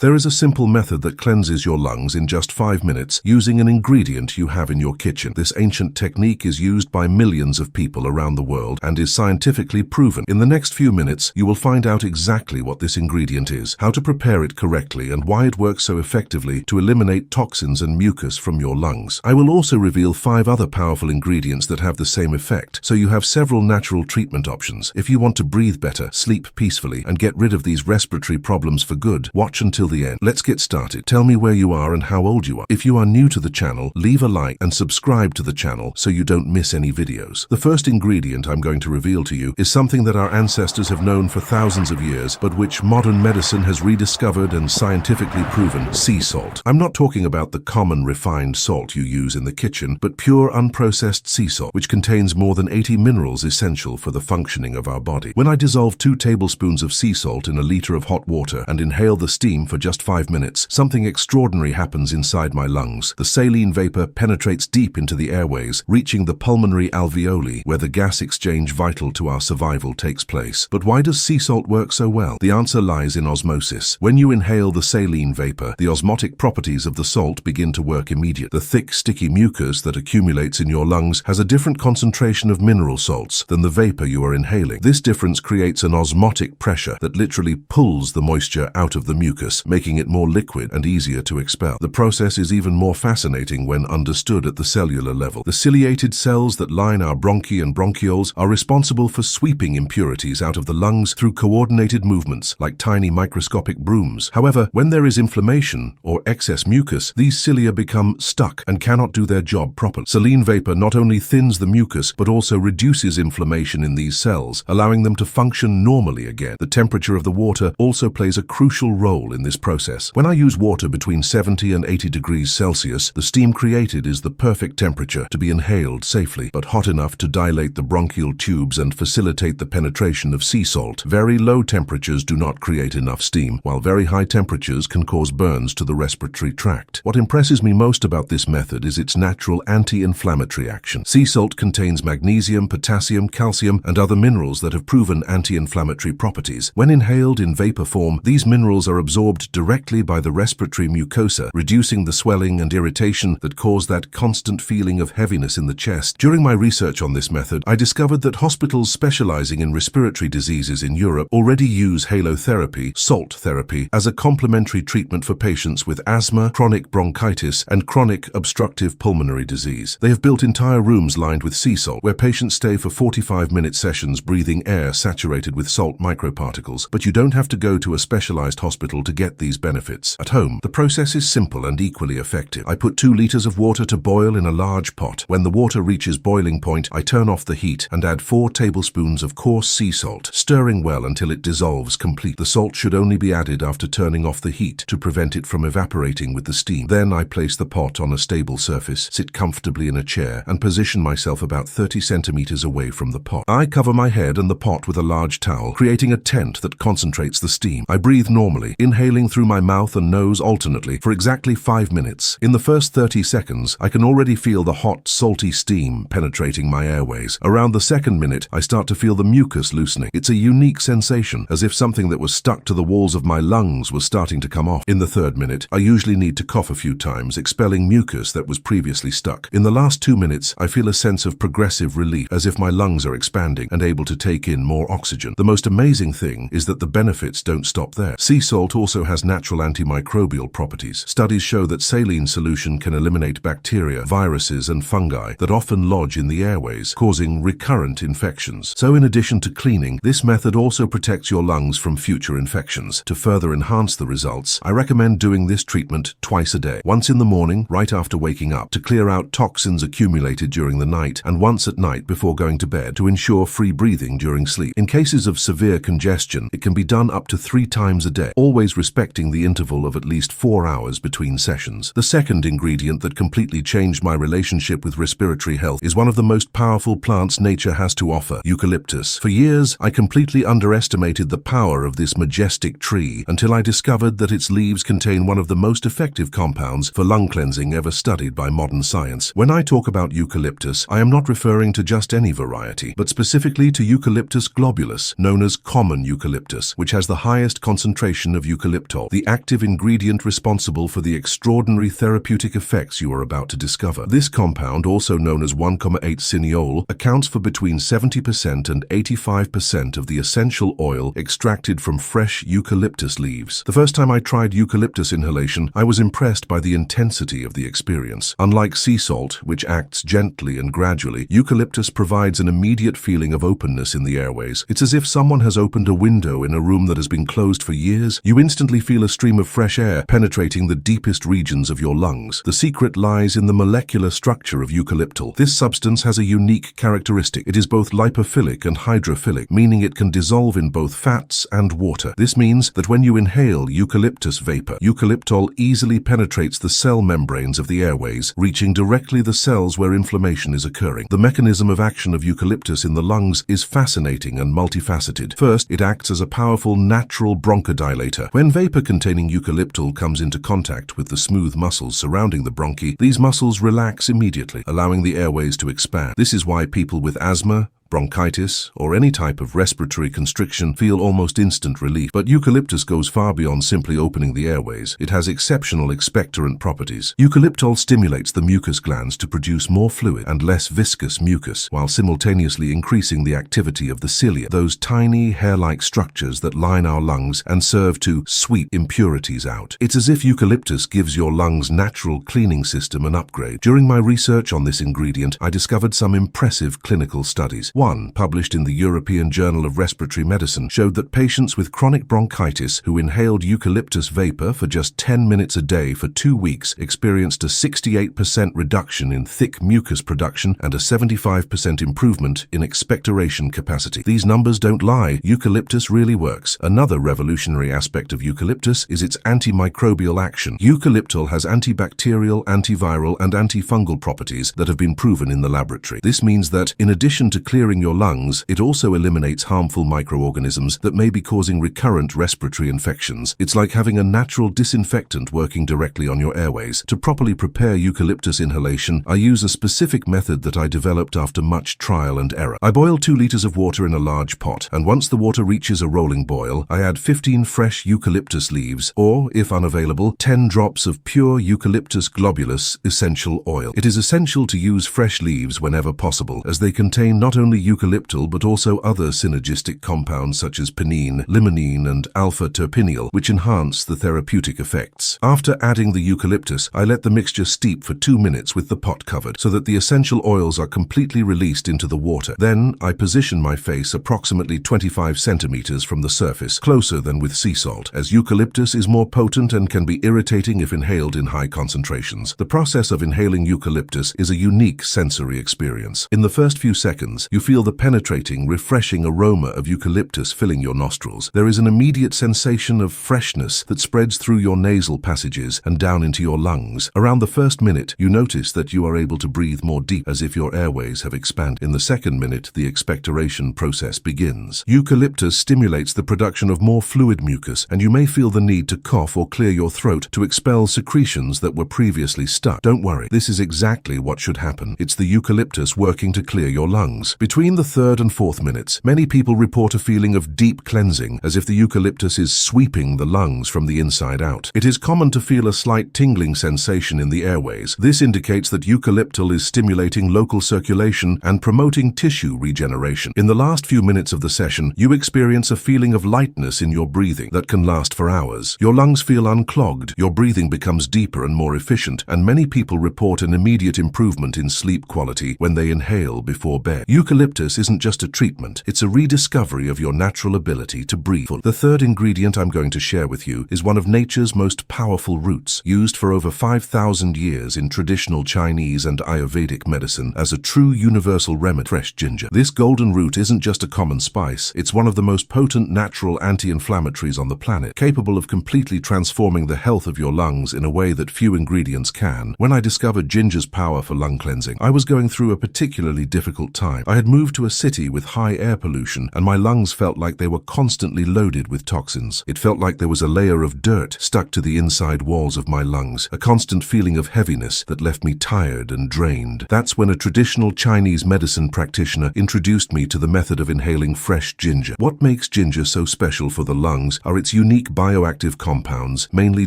There is a simple method that cleanses your lungs in just 5 minutes using an ingredient you have in your kitchen. This ancient technique is used by millions of people around the world and is scientifically proven. In the next few minutes, you will find out exactly what this ingredient is, how to prepare it correctly, and why it works so effectively to eliminate toxins and mucus from your lungs. I will also reveal 5 other powerful ingredients that have the same effect, so you have several natural treatment options. If you want to breathe better, sleep peacefully, and get rid of these respiratory problems for good, watch until the end. Let's get started. Tell me where you are and how old you are. If you are new to the channel, leave a like and subscribe to the channel so you don't miss any videos. The first ingredient I'm going to reveal to you is something that our ancestors have known for thousands of years, but which modern medicine has rediscovered and scientifically proven: sea salt. I'm not talking about the common refined salt you use in the kitchen, but pure unprocessed sea salt, which contains more than 80 minerals essential for the functioning of our body. When I dissolve 2 tablespoons of sea salt in a liter of hot water and inhale the steam for just 5 minutes, something extraordinary happens inside my lungs. The saline vapor penetrates deep into the airways, reaching the pulmonary alveoli, where the gas exchange vital to our survival takes place. But why does sea salt work so well? The answer lies in osmosis. When you inhale the saline vapor, the osmotic properties of the salt begin to work immediately. The thick, sticky mucus that accumulates in your lungs has a different concentration of mineral salts than the vapor you are inhaling. This difference creates an osmotic pressure that literally pulls the moisture out of the mucus, making it more liquid and easier to expel. The process is even more fascinating when understood at the cellular level. The ciliated cells that line our bronchi and bronchioles are responsible for sweeping impurities out of the lungs through coordinated movements, like tiny microscopic brooms. However, when there is inflammation or excess mucus, these cilia become stuck and cannot do their job properly. Saline vapor not only thins the mucus, but also reduces inflammation in these cells, allowing them to function normally again. The temperature of the water also plays a crucial role in this process. When I use water between 70 and 80 degrees Celsius, the steam created is the perfect temperature to be inhaled safely, but hot enough to dilate the bronchial tubes and facilitate the penetration of sea salt. Very low temperatures do not create enough steam, while very high temperatures can cause burns to the respiratory tract. What impresses me most about this method is its natural anti-inflammatory action. Sea salt contains magnesium, potassium, calcium, and other minerals that have proven anti-inflammatory properties. When inhaled in vapor form, these minerals are absorbed directly by the respiratory mucosa, reducing the swelling and irritation that cause that constant feeling of heaviness in the chest. During my research on this method, I discovered that hospitals specializing in respiratory diseases in Europe already use halotherapy, salt therapy, as a complementary treatment for patients with asthma, chronic bronchitis, and chronic obstructive pulmonary disease. They have built entire rooms lined with sea salt, where patients stay for 45-minute sessions breathing air saturated with salt microparticles. But you don't have to go to a specialized hospital to get these benefits. At home, the process is simple and equally effective. I put 2 liters of water to boil in a large pot. When the water reaches boiling point, I turn off the heat and add 4 tablespoons of coarse sea salt, stirring well until it dissolves completely. The salt should only be added after turning off the heat to prevent it from evaporating with the steam. Then I place the pot on a stable surface, sit comfortably in a chair, and position myself about 30 centimeters away from the pot. I cover my head and the pot with a large towel, creating a tent that concentrates the steam. I breathe normally, inhaling through my mouth and nose alternately for exactly 5 minutes. In the first 30 seconds, I can already feel the hot, salty steam penetrating my airways. Around the second minute, I start to feel the mucus loosening. It's a unique sensation, as if something that was stuck to the walls of my lungs was starting to come off. In the third minute, I usually need to cough a few times, expelling mucus that was previously stuck. In the last 2 minutes, I feel a sense of progressive relief, as if my lungs are expanding and able to take in more oxygen. The most amazing thing is that the benefits don't stop there. Sea salt also has natural antimicrobial properties. Studies show that saline solution can eliminate bacteria, viruses, and fungi that often lodge in the airways, causing recurrent infections. So in addition to cleaning, this method also protects your lungs from future infections. To further enhance the results, I recommend doing this treatment twice a day. Once in the morning, right after waking up, to clear out toxins accumulated during the night, and once at night before going to bed to ensure free breathing during sleep. In cases of severe congestion, it can be done up to 3 times a day, always respecting the interval of at least 4 hours between sessions. The second ingredient that completely changed my relationship with respiratory health is one of the most powerful plants nature has to offer: eucalyptus. For years, I completely underestimated the power of this majestic tree until I discovered that its leaves contain one of the most effective compounds for lung cleansing ever studied by modern science. When I talk about eucalyptus, I am not referring to just any variety, but specifically to Eucalyptus globulus, known as common eucalyptus, which has the highest concentration of eucalyptus eucalyptol, the active ingredient responsible for the extraordinary therapeutic effects you are about to discover. This compound, also known as 1,8-cineol, accounts for between 70% and 85% of the essential oil extracted from fresh eucalyptus leaves. The first time I tried eucalyptus inhalation, I was impressed by the intensity of the experience. Unlike sea salt, which acts gently and gradually, eucalyptus provides an immediate feeling of openness in the airways. It's as if someone has opened a window in a room that has been closed for years. You instantly feel a stream of fresh air penetrating the deepest regions of your lungs. The secret lies in the molecular structure of eucalyptol. This substance has a unique characteristic. It is both lipophilic and hydrophilic, meaning it can dissolve in both fats and water. This means that when you inhale eucalyptus vapor, eucalyptol easily penetrates the cell membranes of the airways, reaching directly the cells where inflammation is occurring. The mechanism of action of eucalyptus in the lungs is fascinating and multifaceted. First, it acts as a powerful natural bronchodilator. When vapor containing eucalyptol comes into contact with the smooth muscles surrounding the bronchi, these muscles relax immediately, allowing the airways to expand. This is why people with asthma, bronchitis, or any type of respiratory constriction feel almost instant relief. But eucalyptus goes far beyond simply opening the airways. It has exceptional expectorant properties. Eucalyptol stimulates the mucus glands to produce more fluid and less viscous mucus, while simultaneously increasing the activity of the cilia, those tiny hair-like structures that line our lungs and serve to sweep impurities out. It's as if eucalyptus gives your lungs' natural cleaning system an upgrade. During my research on this ingredient, I discovered some impressive clinical studies. One, published in the European Journal of Respiratory Medicine, showed that patients with chronic bronchitis who inhaled eucalyptus vapor for just 10 minutes a day for 2 weeks experienced a 68% reduction in thick mucus production and a 75% improvement in expectoration capacity. These numbers don't lie. Eucalyptus really works. Another revolutionary aspect of eucalyptus is its antimicrobial action. Eucalyptol has antibacterial, antiviral, and antifungal properties that have been proven in the laboratory. This means that, in addition to clearing your lungs, it also eliminates harmful microorganisms that may be causing recurrent respiratory infections. It's like having a natural disinfectant working directly on your airways. To properly prepare eucalyptus inhalation, I use a specific method that I developed after much trial and error. I boil 2 liters of water in a large pot, and once the water reaches a rolling boil, I add 15 fresh eucalyptus leaves, or, if unavailable, 10 drops of pure eucalyptus globulus essential oil. It is essential to use fresh leaves whenever possible, as they contain not only eucalyptol but also other synergistic compounds such as pinene, limonene, and alpha-terpineol, which enhance the therapeutic effects. After adding the eucalyptus, I let the mixture steep for 2 minutes with the pot covered, so that the essential oils are completely released into the water. Then, I position my face approximately 25 centimeters from the surface, closer than with sea salt, as eucalyptus is more potent and can be irritating if inhaled in high concentrations. The process of inhaling eucalyptus is a unique sensory experience. In the first few seconds, you feel the penetrating, refreshing aroma of eucalyptus filling your nostrils. There is an immediate sensation of freshness that spreads through your nasal passages and down into your lungs. Around the first minute, you notice that you are able to breathe more deep, as if your airways have expanded. In the second minute, the expectoration process begins. Eucalyptus stimulates the production of more fluid mucus, and you may feel the need to cough or clear your throat to expel secretions that were previously stuck. Don't worry, this is exactly what should happen. It's the eucalyptus working to clear your lungs. Between the 3rd and 4th minutes, many people report a feeling of deep cleansing, as if the eucalyptus is sweeping the lungs from the inside out. It is common to feel a slight tingling sensation in the airways. This indicates that eucalyptol is stimulating local circulation and promoting tissue regeneration. In the last few minutes of the session, you experience a feeling of lightness in your breathing that can last for hours. Your lungs feel unclogged, your breathing becomes deeper and more efficient, and many people report an immediate improvement in sleep quality when they inhale before bed. Eucalyptus isn't just a treatment, it's a rediscovery of your natural ability to breathe. The third ingredient I'm going to share with you is one of nature's most powerful roots, used for over 5,000 years in traditional Chinese and Ayurvedic medicine as a true universal remedy: fresh ginger. This golden root isn't just a common spice, it's one of the most potent natural anti-inflammatories on the planet, capable of completely transforming the health of your lungs in a way that few ingredients can. When I discovered ginger's power for lung cleansing, I was going through a particularly difficult time. I had had moved to a city with high air pollution, and my lungs felt like they were constantly loaded with toxins. It felt like there was a layer of dirt stuck to the inside walls of my lungs, a constant feeling of heaviness that left me tired and drained. That's when a traditional Chinese medicine practitioner introduced me to the method of inhaling fresh ginger. What makes ginger so special for the lungs are its unique bioactive compounds, mainly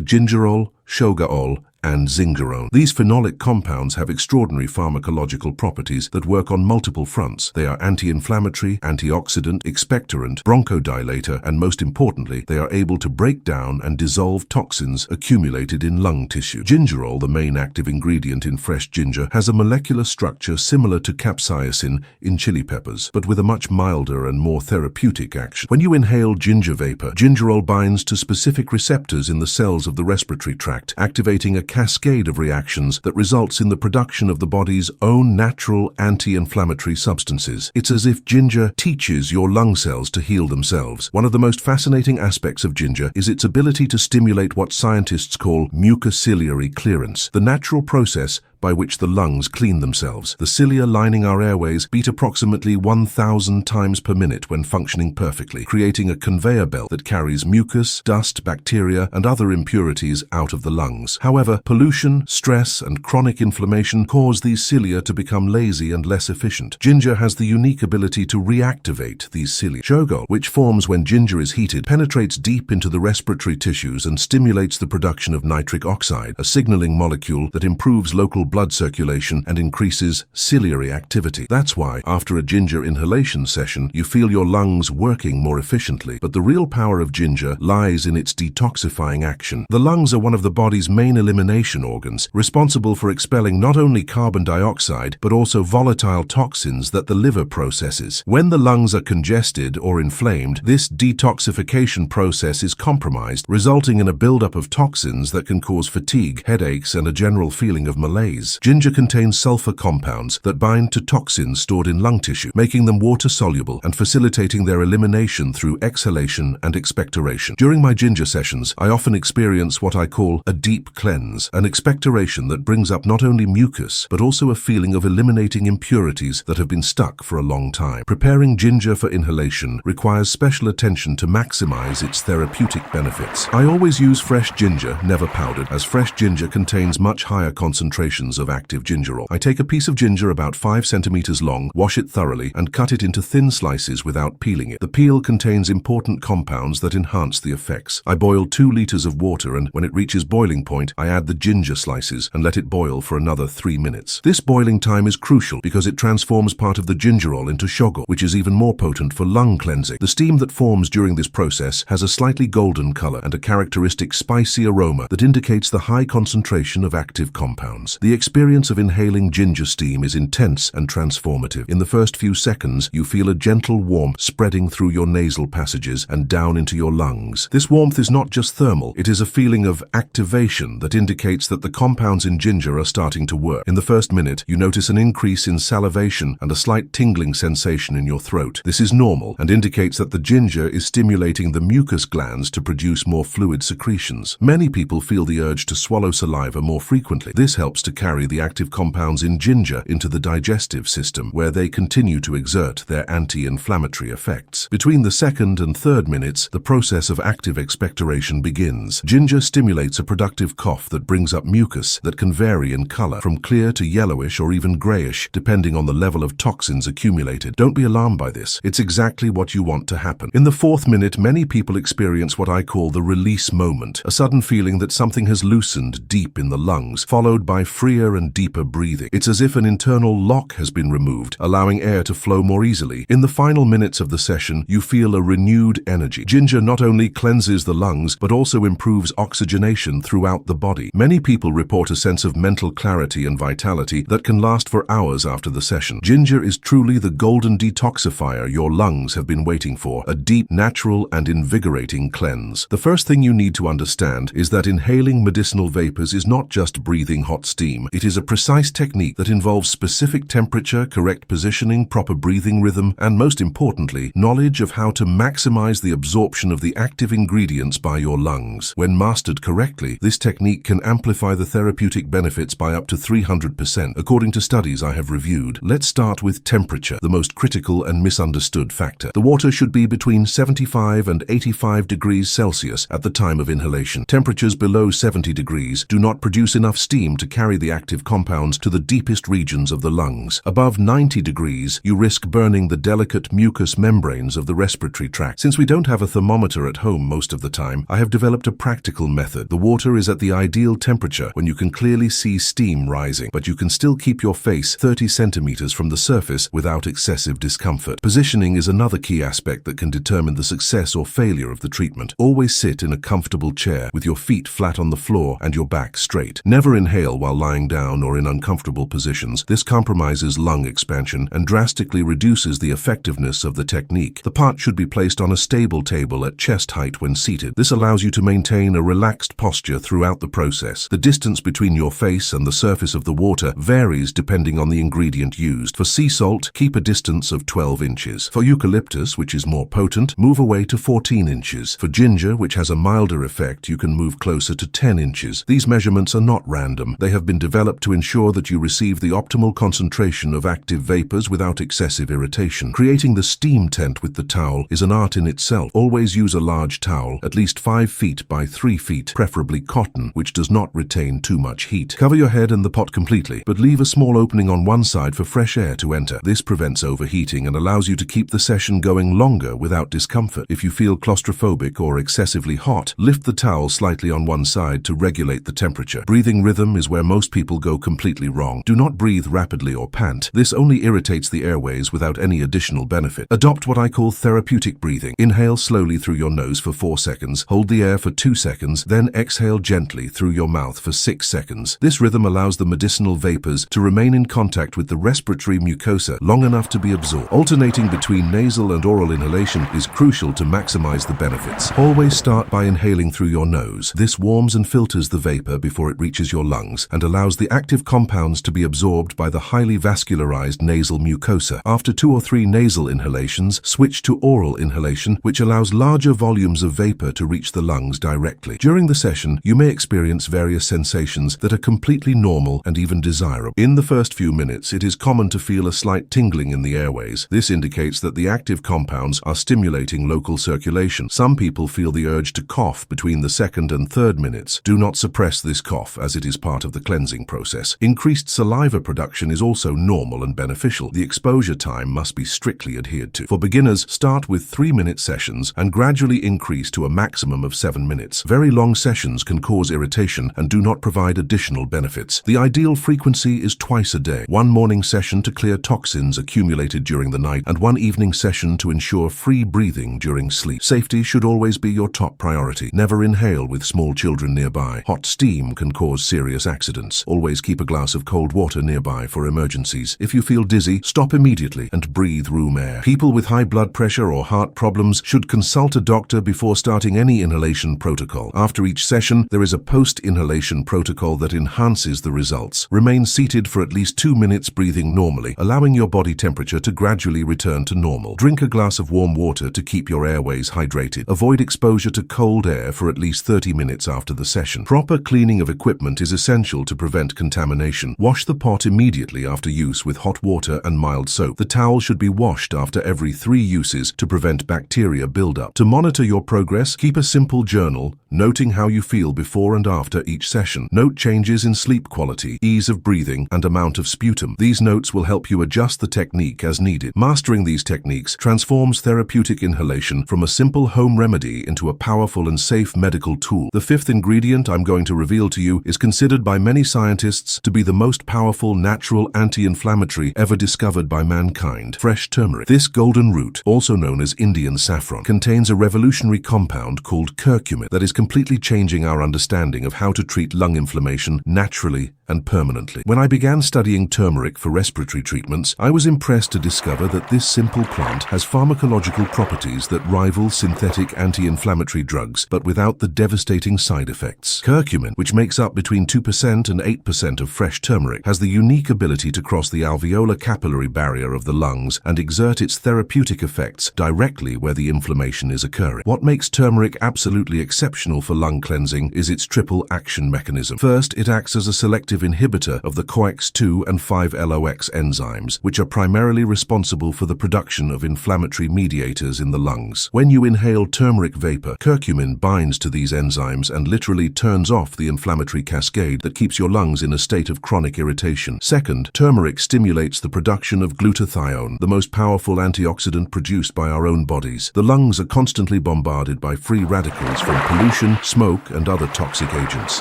gingerol, shogaol, and zingerone. These phenolic compounds have extraordinary pharmacological properties that work on multiple fronts. They are anti-inflammatory, antioxidant, expectorant, bronchodilator, and most importantly, they are able to break down and dissolve toxins accumulated in lung tissue. Gingerol, the main active ingredient in fresh ginger, has a molecular structure similar to capsaicin in chili peppers, but with a much milder and more therapeutic action. When you inhale ginger vapor, gingerol binds to specific receptors in the cells of the respiratory tract, activating a cascade of reactions that results in the production of the body's own natural anti-inflammatory substances. It's as if ginger teaches your lung cells to heal themselves. One of the most fascinating aspects of ginger is its ability to stimulate what scientists call mucociliary clearance, the natural process by which the lungs clean themselves. The cilia lining our airways beat approximately 1,000 times per minute when functioning perfectly, creating a conveyor belt that carries mucus, dust, bacteria, and other impurities out of the lungs. However, pollution, stress, and chronic inflammation cause these cilia to become lazy and less efficient. Ginger has the unique ability to reactivate these cilia. Shogaol, which forms when ginger is heated, penetrates deep into the respiratory tissues and stimulates the production of nitric oxide, a signaling molecule that improves local blood circulation and increases ciliary activity. That's why, after a ginger inhalation session, you feel your lungs working more efficiently. But the real power of ginger lies in its detoxifying action. The lungs are one of the body's main elimination organs, responsible for expelling not only carbon dioxide, but also volatile toxins that the liver processes. When the lungs are congested or inflamed, this detoxification process is compromised, resulting in a buildup of toxins that can cause fatigue, headaches, and a general feeling of malaise. Ginger contains sulfur compounds that bind to toxins stored in lung tissue, making them water-soluble and facilitating their elimination through exhalation and expectoration. During my ginger sessions, I often experience what I call a deep cleanse, an expectoration that brings up not only mucus, but also a feeling of eliminating impurities that have been stuck for a long time. Preparing ginger for inhalation requires special attention to maximize its therapeutic benefits. I always use fresh ginger, never powdered, as fresh ginger contains much higher concentrations of active gingerol. I take a piece of ginger about 5 centimeters long, wash it thoroughly, and cut it into thin slices without peeling it. The peel contains important compounds that enhance the effects. I boil 2 liters of water, and when it reaches boiling point, I add the ginger slices and let it boil for another 3 minutes. This boiling time is crucial because it transforms part of the gingerol into shogaol, which is even more potent for lung cleansing. The steam that forms during this process has a slightly golden color and a characteristic spicy aroma that indicates the high concentration of active compounds. The experience of inhaling ginger steam is intense and transformative. In the first few seconds, you feel a gentle warmth spreading through your nasal passages and down into your lungs. This warmth is not just thermal, it is a feeling of activation that indicates that the compounds in ginger are starting to work. In the first minute, you notice an increase in salivation and a slight tingling sensation in your throat. This is normal and indicates that the ginger is stimulating the mucus glands to produce more fluid secretions. Many people feel the urge to swallow saliva more frequently. This helps to carry the active compounds in ginger into the digestive system, where they continue to exert their anti-inflammatory effects. Between the second and third minutes, the process of active expectoration begins. Ginger stimulates a productive cough that brings up mucus that can vary in color, from clear to yellowish or even grayish, depending on the level of toxins accumulated. Don't be alarmed by this. It's exactly what you want to happen. In the fourth minute, many people experience what I call the release moment, a sudden feeling that something has loosened deep in the lungs, followed by freer and deeper breathing. It's as if an internal lock has been removed, allowing air to flow more easily. In the final minutes of the session, you feel a renewed energy. Ginger not only cleanses the lungs, but also improves oxygenation throughout the body. Many people report a sense of mental clarity and vitality that can last for hours after the session. Ginger is truly the golden detoxifier your lungs have been waiting for, a deep, natural, and invigorating cleanse. The first thing you need to understand is that inhaling medicinal vapors is not just breathing hot steam. steam. It is a precise technique that involves specific temperature, correct positioning, proper breathing rhythm, and most importantly, knowledge of how to maximize the absorption of the active ingredients by your lungs. When mastered correctly, this technique can amplify the therapeutic benefits by up to 300%, according to studies I have reviewed. Let's start with temperature, the most critical and misunderstood factor. The water should be between 75 and 85 degrees Celsius at the time of inhalation. Temperatures below 70 degrees do not produce enough steam to carry the active compounds to the deepest regions of the lungs. Above 90 degrees, you risk burning the delicate mucous membranes of the respiratory tract. Since we don't have a thermometer at home most of the time, I have developed a practical method. The water is at the ideal temperature when you can clearly see steam rising, but you can still keep your face 30 centimeters from the surface without excessive discomfort. Positioning is another key aspect that can determine the success or failure of the treatment. Always sit in a comfortable chair with your feet flat on the floor and your back straight. Never inhale while lying down or in uncomfortable positions. This compromises lung expansion and drastically reduces the effectiveness of the technique. The pot should be placed on a stable table at chest height when seated. This allows you to maintain a relaxed posture throughout the process. The distance between your face and the surface of the water varies depending on the ingredient used. For sea salt, keep a distance of 12 inches. For eucalyptus, which is more potent, move away to 14 inches. For ginger, which has a milder effect, you can move closer to 10 inches. These measurements are not random. They have been developed to ensure that you receive the optimal concentration of active vapors without excessive irritation. Creating the steam tent with the towel is an art in itself. Always use a large towel, at least 5 feet by 3 feet, preferably cotton, which does not retain too much heat. Cover your head and the pot completely, but leave a small opening on one side for fresh air to enter. This prevents overheating and allows you to keep the session going longer without discomfort. If you feel claustrophobic or excessively hot, lift the towel slightly on one side to regulate the temperature. Breathing rhythm is where most people go completely wrong. Do not breathe rapidly or pant. This only irritates the airways without any additional benefit. Adopt what I call therapeutic breathing. Inhale slowly through your nose for 4 seconds, hold the air for 2 seconds, then exhale gently through your mouth for 6 seconds. This rhythm allows the medicinal vapors to remain in contact with the respiratory mucosa long enough to be absorbed. Alternating between nasal and oral inhalation is crucial to maximize the benefits. Always start by inhaling through your nose. This warms and filters the vapor before it reaches your lungs and allows the active compounds to be absorbed by the highly vascularized nasal mucosa. After 2 or 3 nasal inhalations, switch to oral inhalation, which allows larger volumes of vapor to reach the lungs directly. During the session, you may experience various sensations that are completely normal and even desirable. In the first few minutes, it is common to feel a slight tingling in the airways. This indicates that the active compounds are stimulating local circulation. Some people feel the urge to cough between the 2nd and 3rd minutes. Do not suppress this cough, as it is part of the cleansing process. Increased saliva production is also normal and beneficial. The exposure time must be strictly adhered to. For beginners, start with 3-minute sessions and gradually increase to a maximum of 7 minutes. Very long sessions can cause irritation and do not provide additional benefits. The ideal frequency is twice a day. 1 morning session to clear toxins accumulated during the night and 1 evening session to ensure free breathing during sleep. Safety should always be your top priority. Never inhale with small children nearby. Hot steam can cause serious accidents. Always keep a glass of cold water nearby for emergencies. If you feel dizzy, stop immediately and breathe room air. People with high blood pressure or heart problems should consult a doctor before starting any inhalation protocol. After each session, there is a post-inhalation protocol that enhances the results. Remain seated for at least 2 minutes breathing normally, allowing your body temperature to gradually return to normal. Drink a glass of warm water to keep your airways hydrated. Avoid exposure to cold air for at least 30 minutes after the session. Proper cleaning of equipment is essential to prevent contamination. Wash the pot immediately after use with hot water and mild soap. The towel should be washed after every 3 uses to prevent bacteria buildup. To monitor your progress, keep a simple journal, noting how you feel before and after each session. Note changes in sleep quality, ease of breathing, and amount of sputum. These notes will help you adjust the technique as needed. Mastering these techniques transforms therapeutic inhalation from a simple home remedy into a powerful and safe medical tool. The 5th ingredient I'm going to reveal to you is considered by many scientists to be the most powerful natural anti-inflammatory ever discovered by mankind: fresh turmeric. This golden root, also known as Indian saffron, contains a revolutionary compound called curcumin that is completely changing our understanding of how to treat lung inflammation naturally and permanently. When I began studying turmeric for respiratory treatments, I was impressed to discover that this simple plant has pharmacological properties that rival synthetic anti-inflammatory drugs, but without the devastating side effects. Curcumin, which makes up between 2% and 8% of fresh turmeric has the unique ability to cross the alveolar capillary barrier of the lungs and exert its therapeutic effects directly where the inflammation is occurring. What makes turmeric absolutely exceptional for lung cleansing is its triple action mechanism. First, it acts as a selective inhibitor of the COX-2 and 5-LOX enzymes, which are primarily responsible for the production of inflammatory mediators in the lungs. When you inhale turmeric vapor, curcumin binds to these enzymes and literally turns off the inflammatory cascade that keeps your lungs in a state of chronic irritation. Second, turmeric stimulates the production of glutathione, the most powerful antioxidant produced by our own bodies. The lungs are constantly bombarded by free radicals from pollution, smoke, and other toxic agents.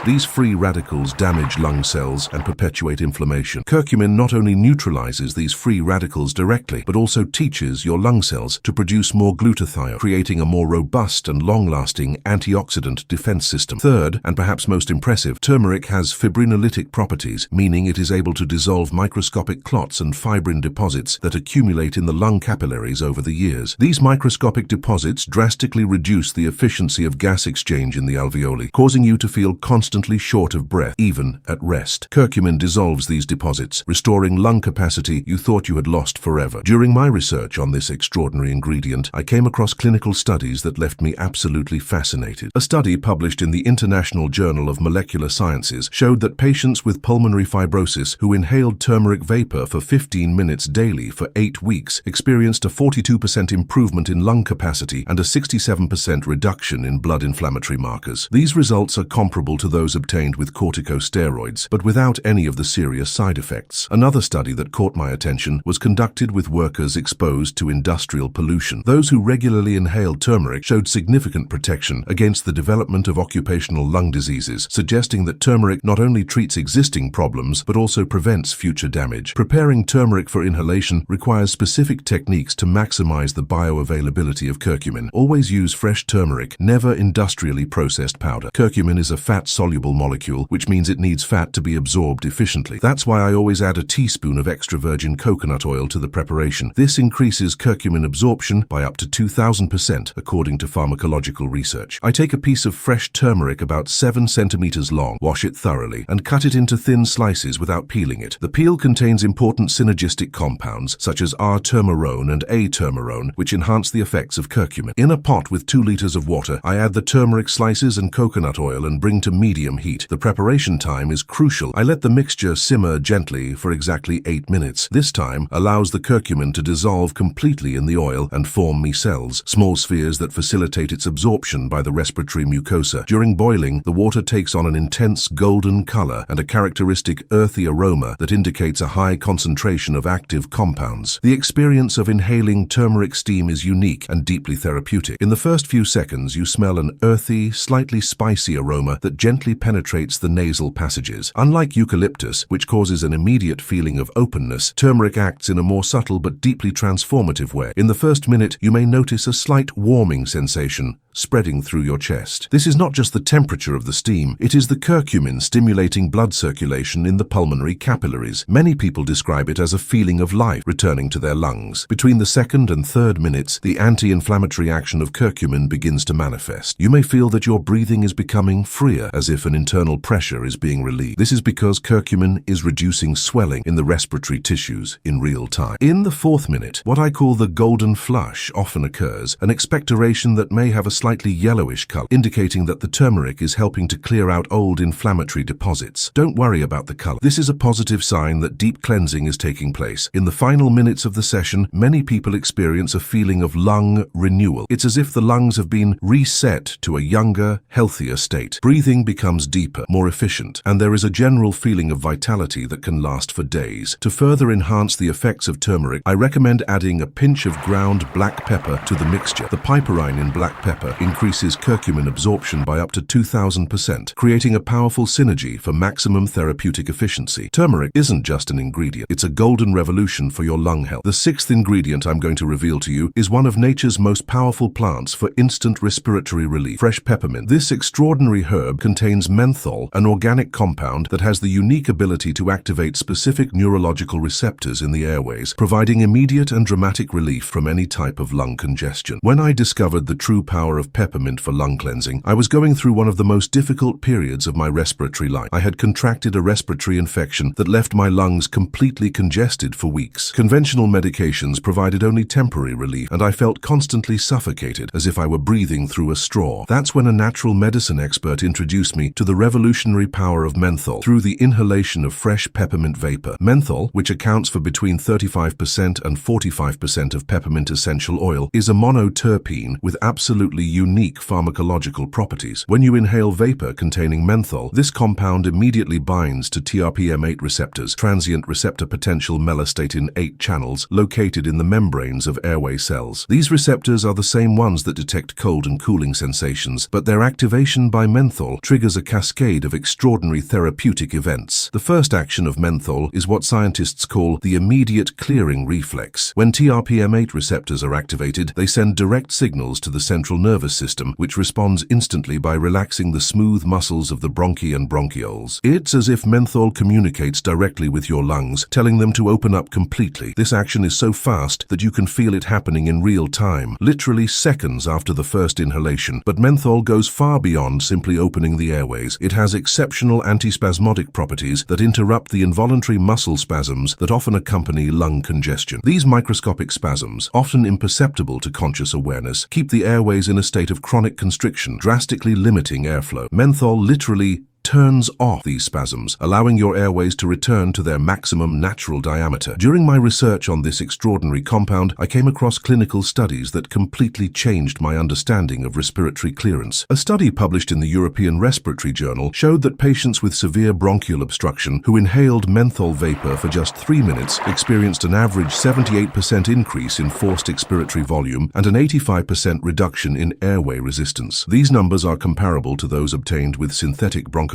These free radicals damage lung cells and perpetuate inflammation. Curcumin not only neutralizes these free radicals directly, but also teaches your lung cells to produce more glutathione, creating a more robust and long-lasting antioxidant defense system. Third, and perhaps most impressive, turmeric has fibrinolytic properties, meaning it is able to dissolve microscopic clots and fibrin deposits that accumulate in the lung capillaries over the years. These microscopic deposits drastically reduce the efficiency of gas exchange in the alveoli, causing you to feel constantly short of breath, even at rest. Curcumin dissolves these deposits, restoring lung capacity you thought you had lost forever. During my research on this extraordinary ingredient, I came across clinical studies that left me absolutely fascinated. A study published in the International Journal of Molecular Sciences showed that patients with pulmonary fibrosis who inhaled turmeric vapor for 15 minutes daily for 8 weeks experienced a 42% improvement in lung capacity and a 67% reduction in blood inflammatory markers. These results are comparable to those obtained with corticosteroids, but without any of the serious side effects. Another study that caught my attention was conducted with workers exposed to industrial pollution. Those who regularly inhaled turmeric showed significant protection against the development of occupational lung diseases, suggesting that turmeric not only treats existing problems but also prevents future damage. Preparing turmeric for inhalation requires specific techniques to maximize the bioavailability of curcumin. Always use fresh turmeric, never industrially processed powder. Curcumin is a fat-soluble molecule, which means it needs fat to be absorbed efficiently. That's why I always add a teaspoon of extra virgin coconut oil to the preparation. This increases curcumin absorption by up to 2,000%, according to pharmacological research. I take a piece of fresh turmeric about 7 centimeters long, wash it thoroughly, and cut it into thin slices without peeling it. The peel contains important synergistic compounds, such as R-turmerone and A-turmerone, which enhance the effects of curcumin. In a pot with 2 liters of water, I add the turmeric slices and coconut oil and bring to medium heat. The preparation time is crucial. I let the mixture simmer gently for exactly 8 minutes. This time allows the curcumin to dissolve completely in the oil and form micelles, small spheres that facilitate its absorption by the respiratory mucosa. During boiling, the water takes on an intense golden color and a characteristic earthy aroma that indicates a high concentration of active compounds. The experience of inhaling turmeric steam is unique and deeply therapeutic. In the first few seconds, you smell an earthy, slightly spicy aroma that gently penetrates the nasal passages. Unlike eucalyptus, which causes an immediate feeling of openness, turmeric acts in a more subtle but deeply transformative way. In the first minute, you may notice a slight warming sensation spreading through your chest. This is not just the temperature of the steam, it is the curcumin stimulating blood circulation in the pulmonary capillaries. Many people describe it as a feeling of life returning to their lungs. Between the second and third minutes, the anti-inflammatory action of curcumin begins to manifest. You may feel that your breathing is becoming freer, as if an internal pressure is being relieved. This is because curcumin is reducing swelling in the respiratory tissues in real time. In the 4th minute, what I call the golden flush often occurs, an expectoration that may have a slightly yellowish color, indicating that the turmeric is helping to clear out old inflammatory deposits. Don't worry about the color. This is a positive sign that deep cleansing is taking place. In the final minutes of the session, many people experience a feeling of lung renewal. It's as if the lungs have been reset to a younger, healthier state. Breathing becomes deeper, more efficient, and there is a general feeling of vitality that can last for days. To further enhance the effects of turmeric, I recommend adding a pinch of ground black pepper to the mixture. The piperine in black pepper increases curcumin absorption by up to 2,000%, creating a powerful synergy for maximum therapeutic efficiency. Turmeric isn't just an ingredient, it's a golden revolution for your lung health. The 6th ingredient I'm going to reveal to you is one of nature's most powerful plants for instant respiratory relief: fresh peppermint. This extraordinary herb contains menthol, an organic compound that has the unique ability to activate specific neurological receptors in the airways, providing immediate and dramatic relief from any type of lung congestion. When I discovered the true power of peppermint for lung cleansing, I was going through one of the most difficult periods of my respiratory life. I had contracted a respiratory infection that left my lungs completely congested for weeks. Conventional medications provided only temporary relief, and I felt constantly suffocated, as if I were breathing through a straw. That's when a natural medicine expert introduced me to the revolutionary power of menthol through the inhalation of fresh peppermint vapor. Menthol, which accounts for between 35% and 45% of peppermint essential oil, is a monoterpene with absolutely unique pharmacological properties. When you inhale vapor containing menthol, this compound immediately binds to TRPM8 receptors, transient receptor potential melanostatin 8 channels, located in the membranes of airway cells. These receptors are the same ones that detect cold and cooling sensations, but their activation by menthol triggers a cascade of extraordinary therapeutic events. The first action of menthol is what scientists call the immediate clearing reflex. When TRPM8 receptors are activated, they send direct signals to the central nervous system, which responds instantly by relaxing the smooth muscles of the bronchi and bronchioles. It's as if menthol communicates directly with your lungs, telling them to open up completely. This action is so fast that you can feel it happening in real time, literally seconds after the first inhalation. But menthol goes far beyond simply opening the airways. It has exceptional antispasmodic properties that interrupt the involuntary muscle spasms that often accompany lung congestion. These microscopic spasms, often imperceptible to conscious awareness, keep the airways in a state of chronic constriction, drastically limiting airflow. Menthol literally turns off these spasms, allowing your airways to return to their maximum natural diameter. During my research on this extraordinary compound, I came across clinical studies that completely changed my understanding of respiratory clearance. A study published in the European Respiratory Journal showed that patients with severe bronchial obstruction who inhaled menthol vapor for just 3 minutes experienced an average 78% increase in forced expiratory volume and an 85% reduction in airway resistance. These numbers are comparable to those obtained with synthetic bronchodilators,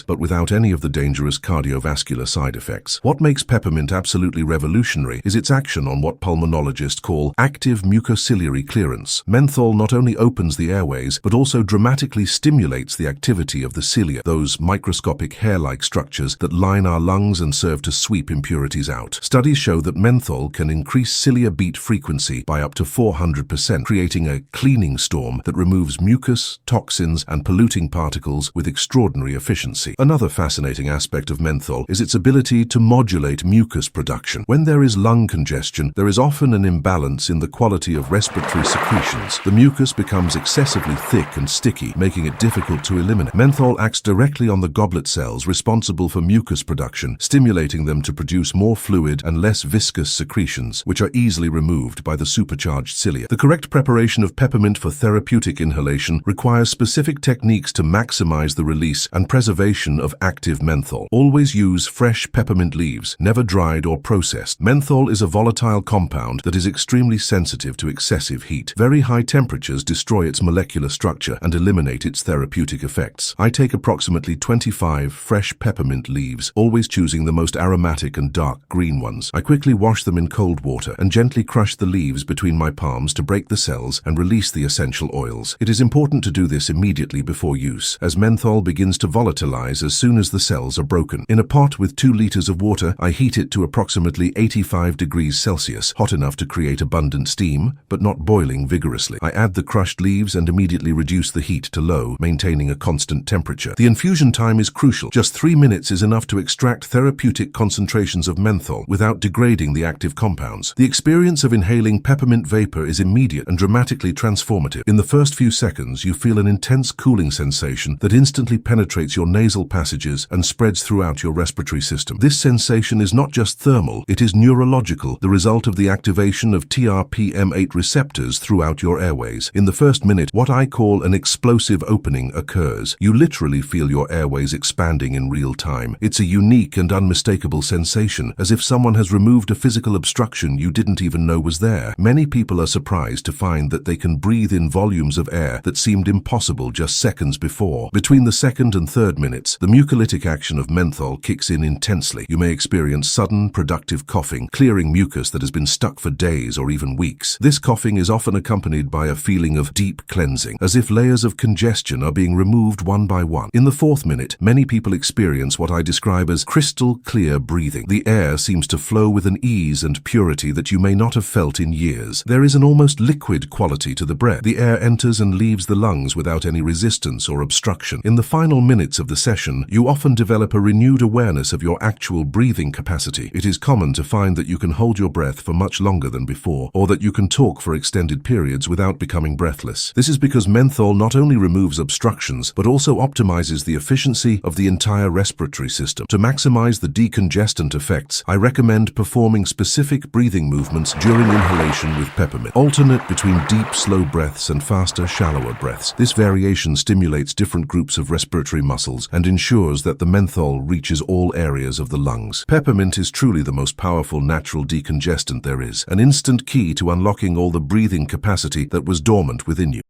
but without any of the dangerous cardiovascular side effects. What makes peppermint absolutely revolutionary is its action on what pulmonologists call active mucociliary clearance. Menthol not only opens the airways, but also dramatically stimulates the activity of the cilia, those microscopic hair-like structures that line our lungs and serve to sweep impurities out. Studies show that menthol can increase cilia beat frequency by up to 400%, creating a cleaning storm that removes mucus, toxins, and polluting particles with extraordinary efficiency. Another fascinating aspect of menthol is its ability to modulate mucus production. When there is lung congestion, there is often an imbalance in the quality of respiratory secretions. The mucus becomes excessively thick and sticky, making it difficult to eliminate. Menthol acts directly on the goblet cells responsible for mucus production, stimulating them to produce more fluid and less viscous secretions, which are easily removed by the supercharged cilia. The correct preparation of peppermint for therapeutic inhalation requires specific techniques to maximize the release and preservation of active menthol. Always use fresh peppermint leaves, never dried or processed. Menthol is a volatile compound that is extremely sensitive to excessive heat. Very high temperatures destroy its molecular structure and eliminate its therapeutic effects. I take approximately 25 fresh peppermint leaves, always choosing the most aromatic and dark green ones. I quickly wash them in cold water and gently crush the leaves between my palms to break the cells and release the essential oils. It is important to do this immediately before use, as menthol begins to volatilize as soon as the cells are broken. In a pot with 2 liters of water, I heat it to approximately 85 degrees Celsius, hot enough to create abundant steam, but not boiling vigorously. I add the crushed leaves and immediately reduce the heat to low, maintaining a constant temperature. The infusion time is crucial. Just 3 minutes is enough to extract therapeutic concentrations of menthol without degrading the active compounds. The experience of inhaling peppermint vapor is immediate and dramatically transformative. In the first few seconds, you feel an intense cooling sensation that instantly penetrates your nasal passages and spreads throughout your respiratory system. This sensation is not just thermal, it is neurological, the result of the activation of TRPM8 receptors throughout your airways. In the first minute, what I call an explosive opening occurs. You literally feel your airways expanding in real time. It's a unique and unmistakable sensation, as if someone has removed a physical obstruction you didn't even know was there. Many people are surprised to find that they can breathe in volumes of air that seemed impossible just seconds before. Between the second and third minutes, the mucolytic action of menthol kicks in intensely. You may experience sudden, productive coughing, clearing mucus that has been stuck for days or even weeks. This coughing is often accompanied by a feeling of deep cleansing, as if layers of congestion are being removed one by one. In the fourth minute, many people experience what I describe as crystal clear breathing. The air seems to flow with an ease and purity that you may not have felt in years. There is an almost liquid quality to the breath. The air enters and leaves the lungs without any resistance or obstruction. In the final minutes of the session, you often develop a renewed awareness of your actual breathing capacity. It is common to find that you can hold your breath for much longer than before, or that you can talk for extended periods without becoming breathless. This is because menthol not only removes obstructions, but also optimizes the efficiency of the entire respiratory system. To maximize the decongestant effects, I recommend performing specific breathing movements during inhalation with peppermint. Alternate between deep, slow breaths and faster, shallower breaths. This variation stimulates different groups of respiratory muscles and ensures that the menthol reaches all areas of the lungs. Peppermint is truly the most powerful natural decongestant there is, an instant key to unlocking all the breathing capacity that was dormant within you.